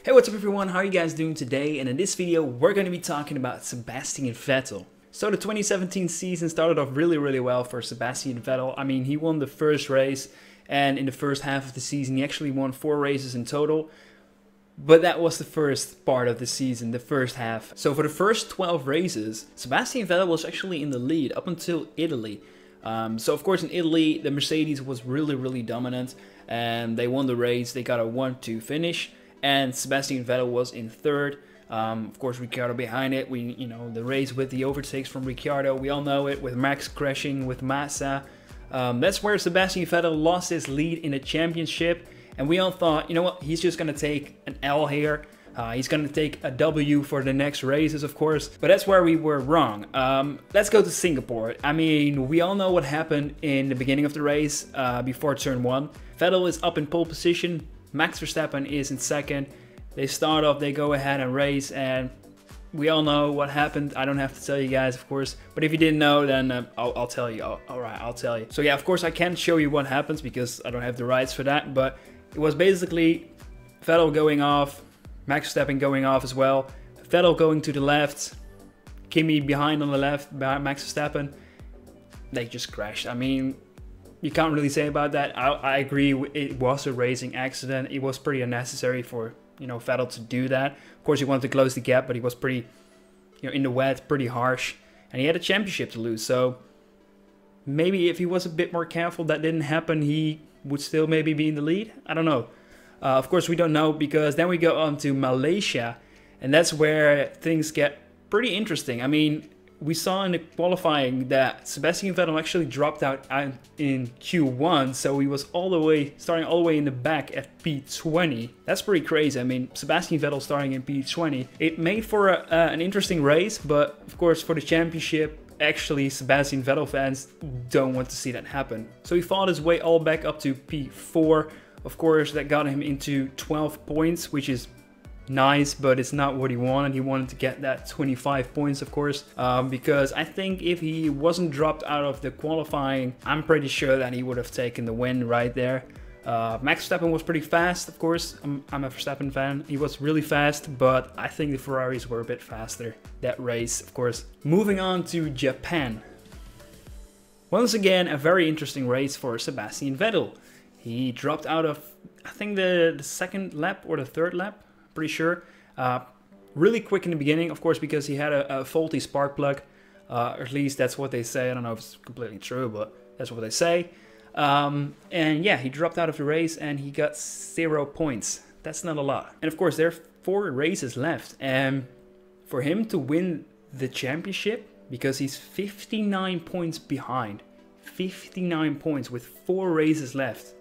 Hey, what's up everyone, how are you guys doing today? And in this video we're going to be talking about Sebastian Vettel. So the 2017 season started off really well for Sebastian Vettel. I mean, he won the first race, and in the first half of the season he actually won 4 races in total. But that was the first part of the season, the first half. So for the first 12 races, Sebastian Vettel was actually in the lead up until Italy. So of course in Italy the Mercedes was really dominant and they won the race. They got a 1-2 finish. And Sebastian Vettel was in third. Of course, Ricciardo behind it. The race with the overtakes from Ricciardo. We all know it, with Max crashing with Massa. That's where Sebastian Vettel lost his lead in the championship. And we all thought, you know what, he's just going to take an L here. He's going to take a W for the next races, of course. But that's where we were wrong. Let's go to Singapore. I mean, we all know what happened in the beginning of the race before turn 1. Vettel is up in pole position. Max Verstappen is in second. They start off, they go ahead and race, and we all know what happened. I don't have to tell you guys, of course, but if you didn't know, then I'll tell you. Alright, I'll tell you. So yeah, of course I can't show you what happens because I don't have the rights for that, but it was basically Vettel going off, Max Verstappen going off as well, Vettel going to the left, Kimi behind on the left, behind Max Verstappen. They just crashed. I mean, you can't really say about that. I agree, it was a racing accident. It was pretty unnecessary for, Vettel to do that. Of course, he wanted to close the gap, but he was pretty, in the wet, pretty harsh. And he had a championship to lose. So maybe if he was a bit more careful, that didn't happen, he would still maybe be in the lead. I don't know. Of course, we don't know, because then we go on to Malaysia. And that's where things get pretty interesting. I mean, we saw in the qualifying that Sebastian Vettel actually dropped out in Q1, so he was starting all the way in the back at P20. That's pretty crazy. I mean, Sebastian Vettel starting in P20. It made for an interesting race, but of course for the championship, actually Sebastian Vettel fans don't want to see that happen. So he fought his way all back up to P4. Of course, that got him into 12 points, which is nice, but it's not what he wanted. He wanted to get that 25 points, of course, because I think if he wasn't dropped out of the qualifying, I'm pretty sure that he would have taken the win right there. Max Verstappen was pretty fast, of course. I'm a Verstappen fan. He was really fast, but I think the Ferraris were a bit faster that race, of course. Moving on to Japan. Once again, a very interesting race for Sebastian Vettel. He dropped out of, I think, the second lap or the third lap. Pretty sure. Really quick in the beginning, of course, because he had a faulty spark plug. At least that's what they say. I don't know if it's completely true, but that's what they say. And yeah, he dropped out of the race and he got 0 points. That's not a lot. And of course, there are 4 races left. And for him to win the championship, because he's 59 points behind. 59 points with 4 races left.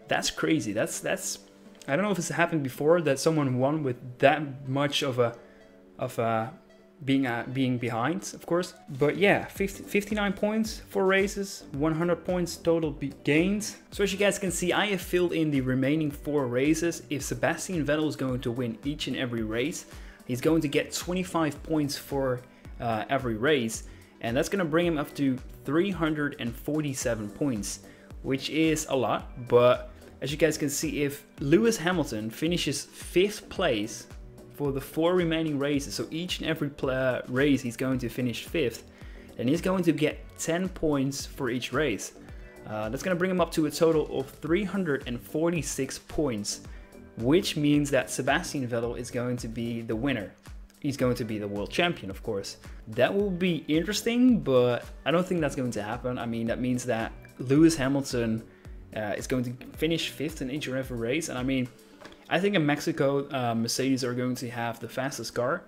That's crazy. That's I don't know if it's happened before that someone won with that much of being behind, of course. But yeah, 59 points, 4 races, 100 points total gains. So as you guys can see, I have filled in the remaining 4 races. If Sebastian Vettel is going to win each and every race, he's going to get 25 points for every race. And that's going to bring him up to 347 points, which is a lot, but as you guys can see, if Lewis Hamilton finishes 5th place for the 4 remaining races, so each and every race he's going to finish 5th, then he's going to get 10 points for each race. That's going to bring him up to a total of 346 points, which means that Sebastian Vettel is going to be the winner. He's going to be the world champion, of course. That will be interesting, but I don't think that's going to happen. I mean, that means that Lewis Hamilton is going to finish 5th in each and every race. And I mean, I think in Mexico, Mercedes are going to have the fastest car.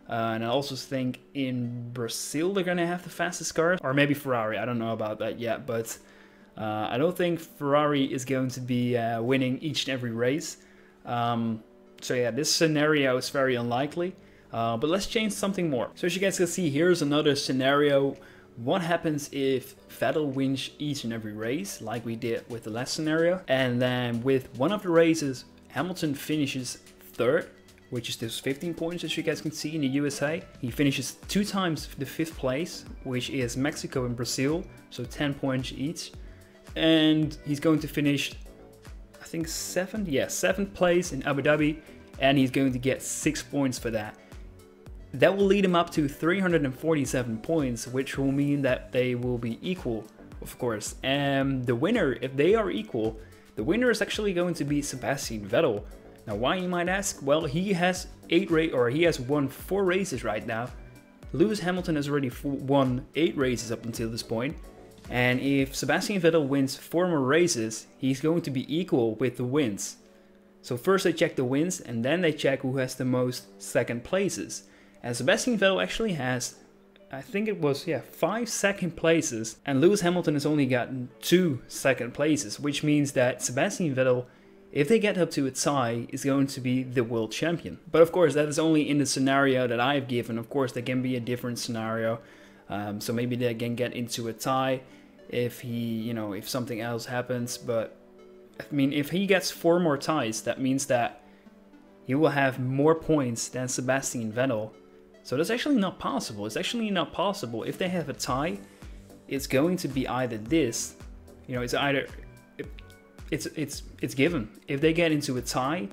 And I also think in Brazil, they're going to have the fastest car. Or maybe Ferrari, I don't know about that yet. But I don't think Ferrari is going to be winning each and every race. So yeah, this scenario is very unlikely. But let's change something more. So as you guys can see, here's another scenario. What happens if Vettel wins each and every race, like we did with the last scenario, and then with one of the races, Hamilton finishes 3rd, which is those 15 points as you guys can see in the USA. He finishes 2 times the 5th place, which is Mexico and Brazil, so 10 points each. And he's going to finish, I think 7th? Yeah, 7th place in Abu Dhabi, and he's going to get 6 points for that. That will lead him up to 347 points, which will mean that they will be equal, of course. And the winner, if they are equal, the winner is actually going to be Sebastian Vettel. Now, why, you might ask? Well, he has won 4 races right now. Lewis Hamilton has already won 8 races up until this point. And if Sebastian Vettel wins 4 more races, he's going to be equal with the wins. So first they check the wins, and then they check who has the most second places. And Sebastian Vettel actually has, I think it was, 5 second places, and Lewis Hamilton has only gotten 2 second places, which means that Sebastian Vettel, if they get up to a tie, is going to be the world champion. But of course, that is only in the scenario that I've given. Of course, there can be a different scenario. So maybe they can get into a tie if if something else happens. But I mean, if he gets 4 more ties, that means that he will have more points than Sebastian Vettel. So that's actually not possible. It's actually not possible. If they have a tie, it's going to be either this, it's either, it's given. If they get into a tie,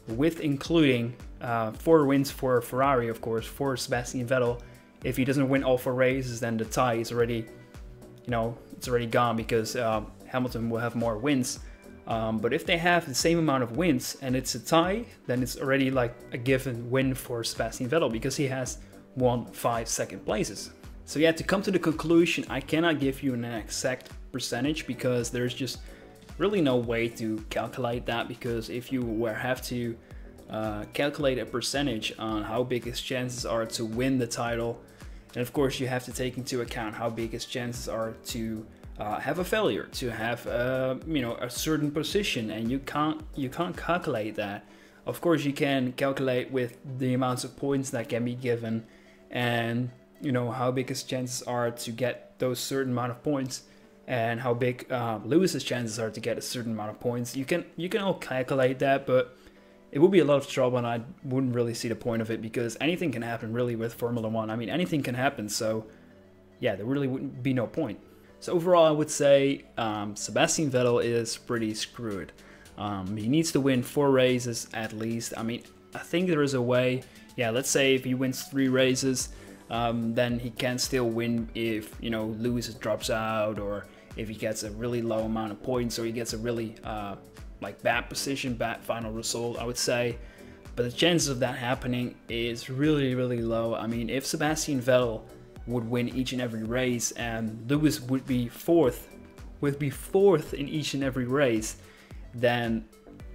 with including 4 wins for Ferrari, of course, for Sebastian Vettel, if he doesn't win all 4 races, then the tie is already, it's already gone, because Hamilton will have more wins. But if they have the same amount of wins and it's a tie, then it's already like a given win for Sebastian Vettel, because he has won 5 second places. So yeah, to come to the conclusion, I cannot give you an exact percentage, because there's just really no way to calculate that. Because if you have to calculate a percentage on how big his chances are to win the title, and of course you have to take into account how big his chances are to have a failure, to have a certain position, and you can't calculate that. Of course, you can calculate with the amounts of points that can be given, and how big his chances are to get those certain amount of points, and how big Lewis's chances are to get a certain amount of points. You can all calculate that, but it would be a lot of trouble, and I wouldn't really see the point of it, because anything can happen really with Formula 1. I mean, anything can happen, so yeah, there really wouldn't be no point. So overall, I would say Sebastian Vettel is pretty screwed. He needs to win 4 races at least. I mean, I think there is a way. Yeah, let's say if he wins 3 races, then he can still win if, Lewis drops out, or if he gets a really low amount of points, or he gets a really bad position, bad final result, I would say. But the chances of that happening is really, really low. I mean, if Sebastian Vettel would win each and every race, and Lewis would be fourth in each and every race, then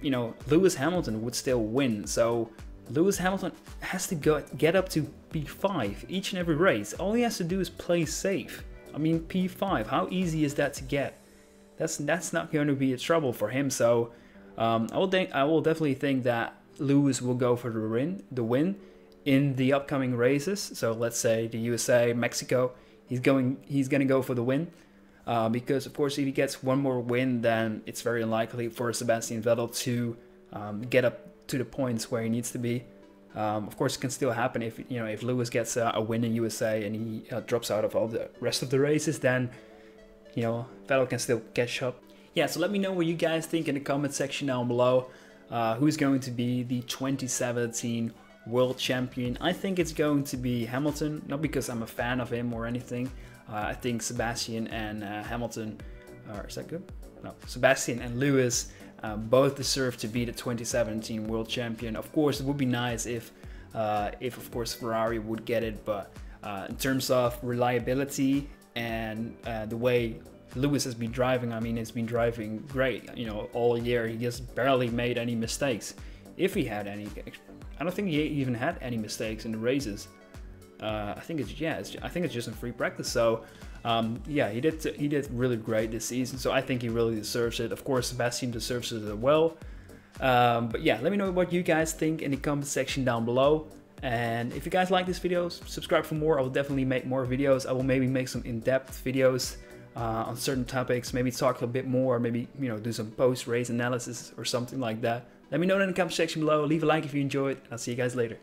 Lewis Hamilton would still win. So Lewis Hamilton has to get up to P5 each and every race. All he has to do is play safe. I mean, P5, how easy is that to get? That's not going to be a trouble for him. So I will definitely think that Lewis will go for the win in the upcoming races. So let's say the USA, Mexico, he's going to go for the win, because of course if he gets 1 more win, then it's very unlikely for Sebastian Vettel to get up to the points where he needs to be. Of course, it can still happen if Lewis gets a win in USA and he drops out of all the rest of the races, then Vettel can still catch up. Yeah, so let me know what you guys think in the comment section down below. Who's going to be the 2017 world champion? I think it's going to be Hamilton, not because I'm a fan of him or anything. I think Sebastian and Hamilton, is that good? No, Sebastian and Lewis both deserve to be the 2017 world champion. Of course, it would be nice if of course Ferrari would get it, but in terms of reliability and the way Lewis has been driving, I mean, he's been driving great, all year. He just barely made any mistakes, if he had any. I don't think he even had any mistakes in the races. I think it's just in free practice. So yeah, he did really great this season. So I think he really deserves it. Of course, Sebastian deserves it as well. But yeah, let me know what you guys think in the comment section down below. And if you guys like this video, subscribe for more. I will definitely make more videos. I will maybe make some in-depth videos on certain topics. Maybe talk a bit more. Maybe do some post-race analysis or something like that. Let me know in the comment section below. Leave a like if you enjoyed. I'll see you guys later.